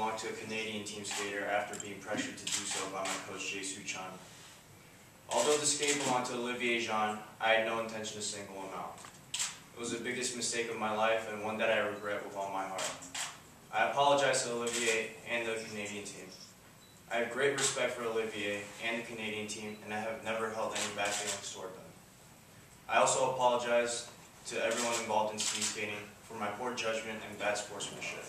belong to a Canadian team skater after being pressured to do so by my coach SimonCho. Although the skate belonged to Olivier Jean, I had no intention to single him out. It was the biggest mistake of my life and one that I regret with all my heart. I apologize to Olivier and the Canadian team. I have great respect for Olivier and the Canadian team, and I have never held any bad feelings toward them. I also apologize to everyone involved in speed skating for my poor judgment and bad sportsmanship.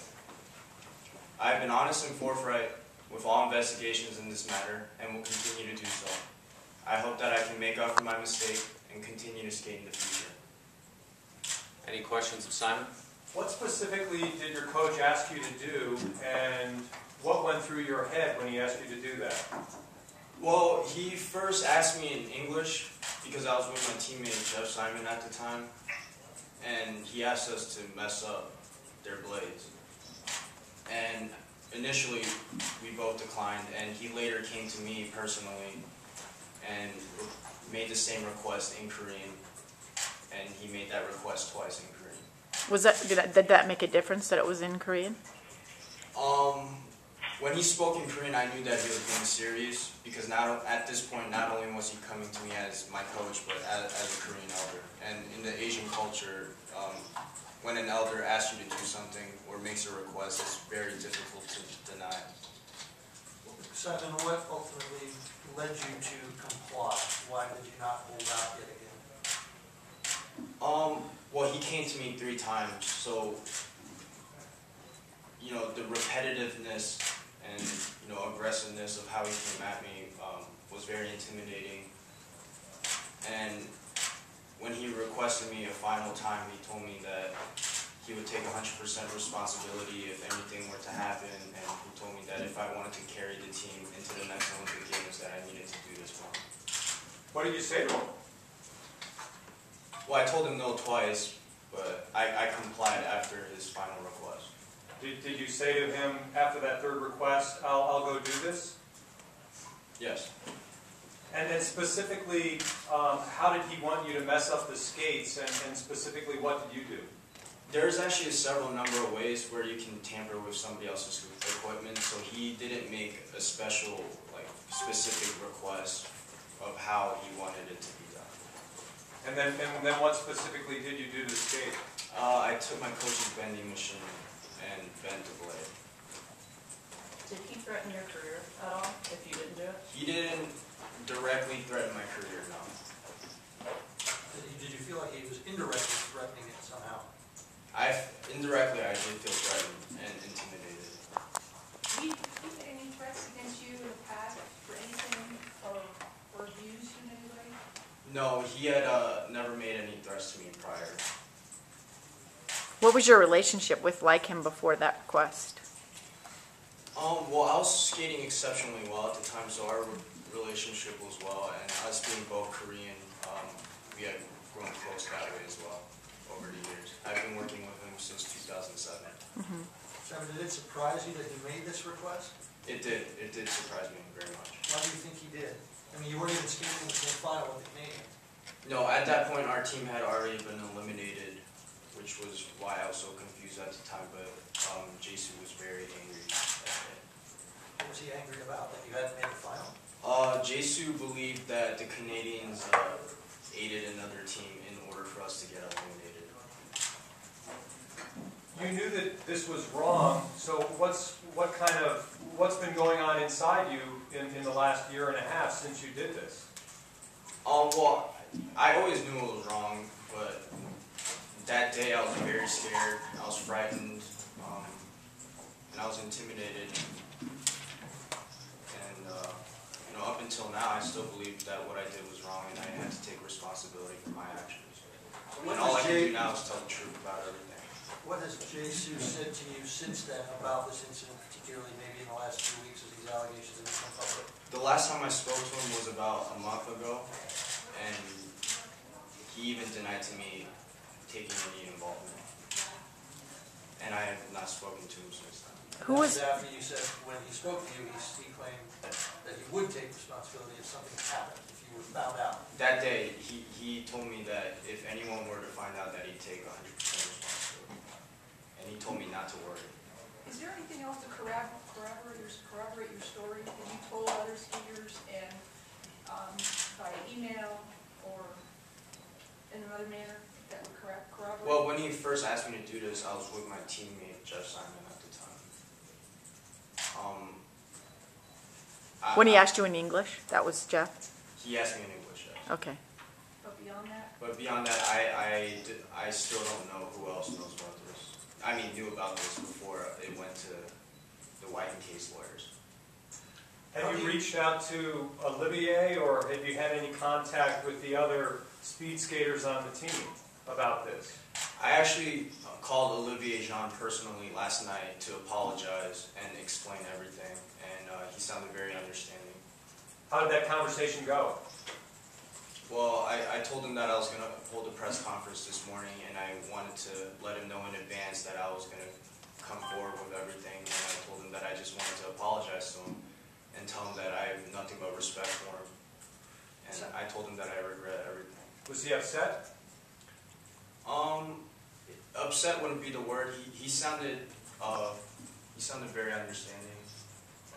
I have been honest and forthright with all investigations in this matter and will continue to do so. I hope that I can make up for my mistake and continue to skate in the future. Any questions of Simon? What specifically did your coach ask you to do, and what went through your head when he asked you to do that? Well, he first asked me in English because I was with my teammate Jeff Simon at the time, and he asked us to mess up their blades. And initially, we both declined, and he later came to me personally and made the same request in Korean, and he made that request twice in Korean. Did that make a difference that it was in Korean? When he spoke in Korean, I knew that he was being serious because at this point, not only was he coming to me as my coach, but as a Korean elder. And in the Asian culture, when an elder asks you to do something or makes a request, it's very difficult to deny. Simon, what ultimately led you to comply? Why did you not hold out yet again? Well, he came to me 3 times, so, the repetitiveness and, aggressiveness of how he came at me was very intimidating. And when he requested me a final time, he told me that he would take 100% responsibility if anything were to happen, and he told me that if I wanted to carry the team into the next Olympic Games, that I needed to do this for him. What did you say to him? Well, I told him no twice, but I complied after his final request. Did you say to him after that 3rd request, I'll go do this? Yes. And then specifically, how did he want you to mess up the skates, and specifically what did you do? There's actually several number of ways where you can tamper with somebody else's equipment, so he didn't make a special, specific request of how he wanted it to be done. And then what specifically did you do to the skate? I took my coach's bending machine and bent the blade. Did he threaten your career at all if you didn't do it? He didn't directly threaten my career, no. Did you feel like he was indirectly threatening it somehow? Indirectly, I did feel threatened and intimidated. Did he make any threats against you in the past for anything or abused you in any way? No, he had never made any threats to me prior. What was your relationship with him before that request? Well, I was skating exceptionally well at the time, so our relationship was well, and us being both Korean, we had grown close that way as well over the years. I've been working with him since 2007. Mm-hmm. Simon, did it surprise you that he made this request? It did. It did surprise me very much. Why do you think he did? I mean, you weren't even skating in the same final with the Canadian. No, at that point, our team had already been eliminated, which was why I was so confused at the time, but Jason was very angry at it. What was he angry about, that you hadn't made the final? Jason believed that the Canadians aided another team in order for us to get eliminated. You knew that this was wrong, so what's been going on inside you in the last year and a half since you did this? Well, I always knew it was wrong, but that day I was very scared, I was frightened, and I was intimidated. And, up until now, I still believe that what I did was wrong, and I had to take responsibility for my actions. And all I can do now is tell the truth about everything. What has Jason said to you since then about this incident, particularly maybe in the last 2 weeks as these allegations have become public? The last time I spoke to him was about a month ago, and he even denied to me taking any involvement. And I have not spoken to him since then. Who was... After you said when he spoke to you, he claimed that he would take responsibility if something happened, if you were found out. That day, he told me that if anyone were to find out, that he'd take 100% responsibility. And he told me not to worry. Is there anything else to corroborate your story that you told other skiers and by email or in another manner that would corroborate? Well, when he first asked me to do this, I was with my teammate, Jeff Simon, at the time. When he asked you in English, that was Jeff? He asked me in English, yes. Okay. But beyond that? But beyond that, I still don't know who else knows about this. I mean, knew about this before it went to the White and Case lawyers. Have you reached out to Olivier, or have you had any contact with the other speed skaters on the team about this? I actually called Olivier Jean personally last night to apologize and explain everything, and he sounded very understanding. How did that conversation go? Well, I told him that I was going to hold a press conference this morning, and I wanted to let him know in advance that I was going to come forward with everything, and I told him that I just wanted to apologize to him and tell him that I have nothing but respect for him. And I told him that I regret everything. Was he upset? Upset wouldn't be the word. He sounded very understanding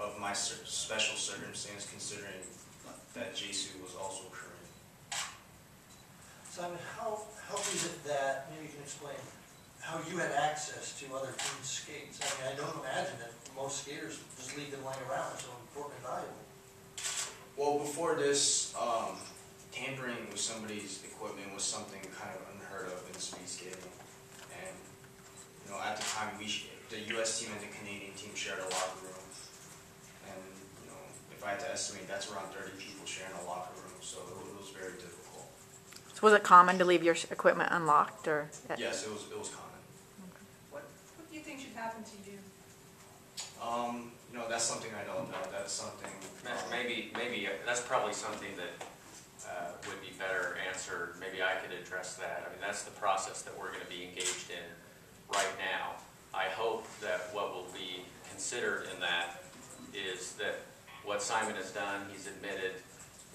of my special circumstance, considering that Jesu was also Korean. Simon, how is it that, maybe you can explain, how you had access to other teams' skates? I mean, I don't imagine that most skaters just leave them laying around. They're so important and valuable. Well, before this, tampering with somebody's equipment was something kind of unheard of in speed skating. And, you know, at the time, the U.S. team and the Canadian team shared a locker room. And, you know, if I had to estimate, that's around 30 people sharing a locker room, so it was very difficult. So was it common to leave your equipment unlocked, or? Yes, it was common. What do you think should happen to you? You know, that's something I don't know. That's something. Maybe that's probably something that would be better answered. Maybe I could address that. I mean, that's the process that we're going to be engaged in right now. I hope that what will be considered in that is that what Simon has done, he's admitted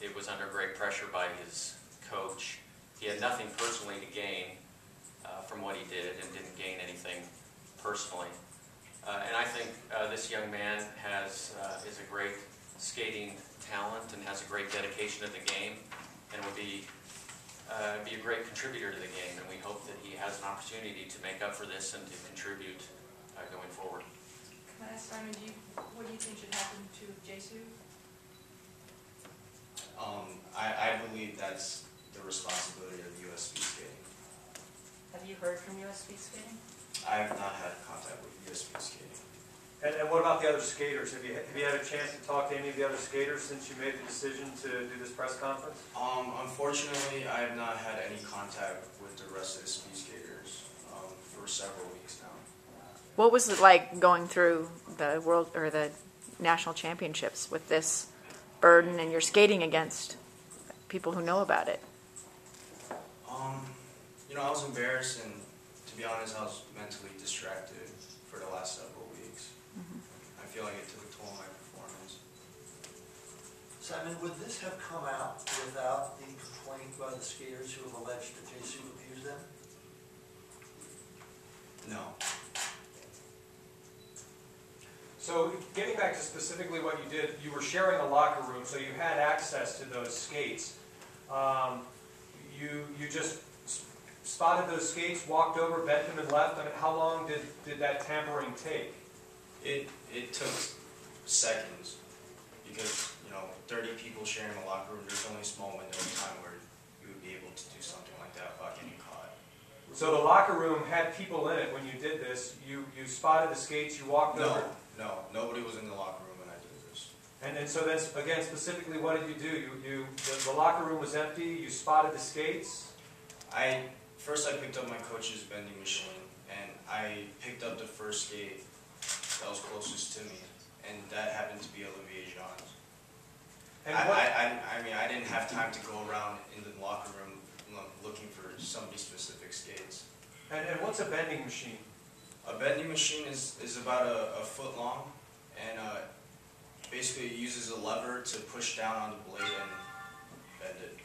it was under great pressure by his coach. He had nothing personally to gain from what he did and didn't gain anything personally. And I think this young man is a great skating talent and has a great dedication to the game, and will be a great contributor to the game. And we hope that he has an opportunity to make up for this and to contribute going forward. Can I ask Simon, what do you think should happen to Jesu? I believe that's the responsibility of U.S. speed skating. Have you heard from U.S. Speed Skating? I have not had contact with U.S. speed skating. And what about the other skaters? Have you had a chance to talk to any of the other skaters since you made the decision to do this press conference? Unfortunately, I have not had any contact with the rest of the speed skaters for several weeks now. What was it like going through the world or the national championships with this burden, and you're skating against people who know about it? You know, I was embarrassed, and to be honest, I was mentally distracted for the last several weeks. I feel like it took a toll on my performance. Simon, would this have come out without the complaint by the skaters who have alleged that Jesu abused them? No. So getting back to specifically what you did, you were sharing a locker room, so you had access to those skates. You just spotted those skates, walked over, bent them, and left. I mean, how long did that tampering take? It took seconds because, you know, 30 people sharing a locker room, there's only a small window of time where you would be able to do something like that without getting caught. So the locker room had people in it when you did this. You spotted the skates, you walked over. No, nobody was in the locker room when I did this. And so then, again, specifically, what did you do? The locker room was empty, you spotted the skates? First I picked up my coach's bending machine, and I picked up the first skate that was closest to me, and that happened to be Olivier Jean's. And I mean, I didn't have time to go around in the locker room looking for somebody's specific skates. And what's a bending machine? A bending machine is about a foot long, and basically it uses a lever to push down on the blade and bend it.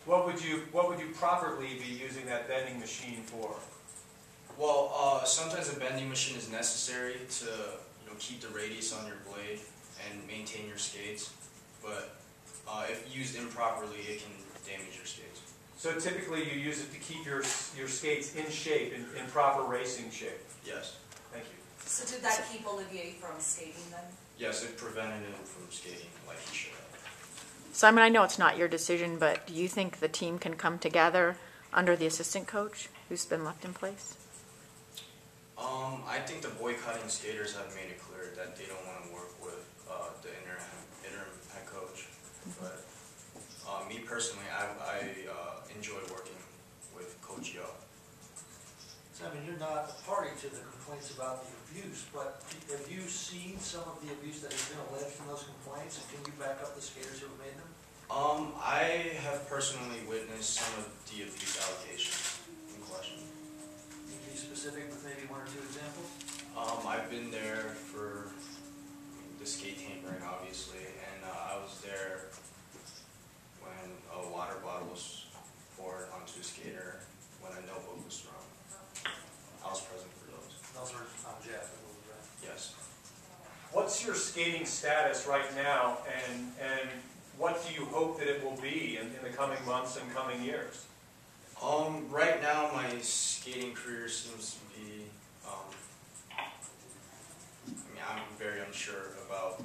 What would you properly be using that bending machine for? Well, sometimes a bending machine is necessary to keep the radius on your blade and maintain your skates, but if used improperly, it can damage your skates. So typically you use it to keep your skates in shape, in proper racing shape? Yes. Thank you. So did that keep Olivier from skating then? Yes, it prevented him from skating like he should have. Simon, I know it's not your decision, but do you think the team can come together under the assistant coach who's been left in place? I think the boycotting skaters have made it clear that they don't want to work with the interim head coach. But me personally, I enjoy working with Coach Yo. So, I mean, you're not a party to the complaints about the abuse, but have you seen some of the abuse that has been alleged in those complaints, and can you back up the skaters who have made them? I have personally witnessed some of the abuse allegations in question. Can you be specific with maybe one or two examples? I've been there for the skate tampering, obviously, and I was there when a water bottle was poured onto a skater, when a notebook was thrown. I was present for those. Those are on Jeff, I believe, right? Yes. What's your skating status right now, and what do you hope that it will be in the coming months and coming years? Right now, my skating career seems to be, I'm very unsure about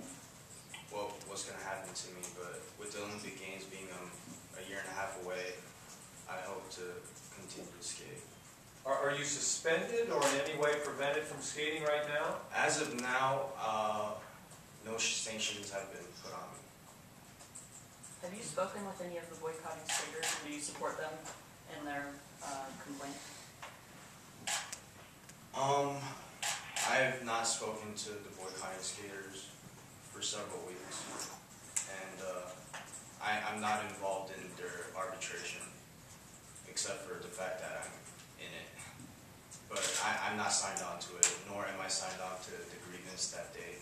what's going to happen to me, but with the Olympic Games being a year and a half away, I hope to continue to skate. Are you suspended or in any way prevented from skating right now? As of now, no sanctions have been put on me. Have you spoken with any of the boycotting skaters, and do you support them in their complaint? I have not spoken to the boycotting skaters for several weeks, and I'm not involved in their arbitration, except for the fact that I'm in it. But I'm not signed on to it, nor am I signed on to the grievance that they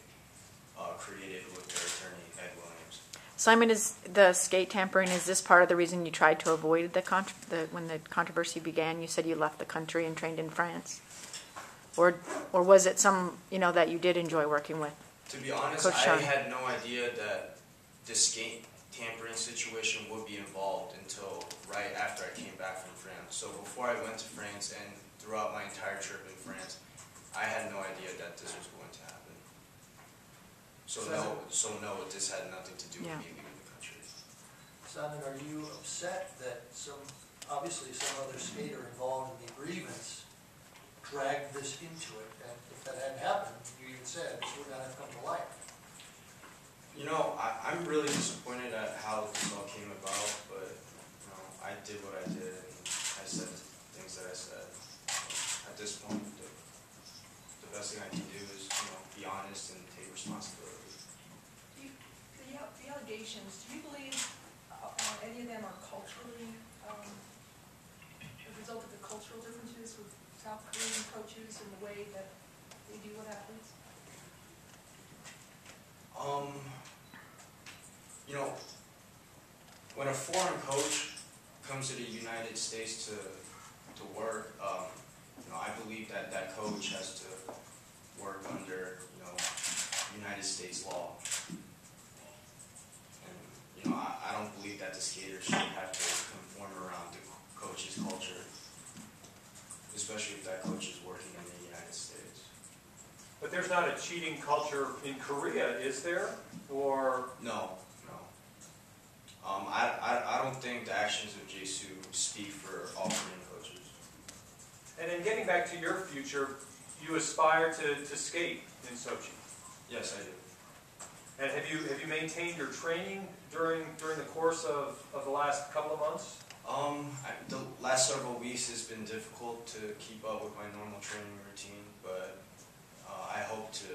created with their attorney, Ed Williams. Simon, is the skate tampering, is this part of the reason you tried to avoid when the controversy began? You said you left the country and trained in France. Or was it some, that you did enjoy working with? To be honest, Coach I Sean. had no idea that the skate tampering situation would be involved until right after I came back from France. So before I went to France and throughout my entire trip in France, I had no idea that this was going to happen. So no, this had nothing to do with me leaving the country. Simon, are you upset that obviously some other skater involved in the grievance dragged this into it, and if that hadn't happened, you even said this would not have come to light? I'm really disappointed at how this all came about, but I did what I did, and I said things that I said. At this point, the best thing I can do is be honest and take responsibility. The allegations, do you believe any of them are culturally, a result of the cultural differences with South Korean coaches and the way that they deal with athletes? When a foreign coach comes to the United States to work, I believe that coach has to work under United States law. And I don't believe that the skaters should have to conform around the coach's culture, especially if that coach is working in the United States. But there's not a cheating culture in Korea, is there? Or No. I don't think the actions of Jesu speak for all Korean coaches. and in getting back to your future, you aspire to skate in Sochi. Yes, I do. And have you maintained your training during the course of the last couple of months? The last several weeks has been difficult to keep up with my normal training routine, but I hope to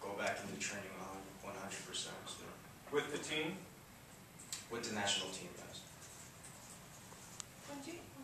go back into training 100% soon. With the team? With the national team, yes.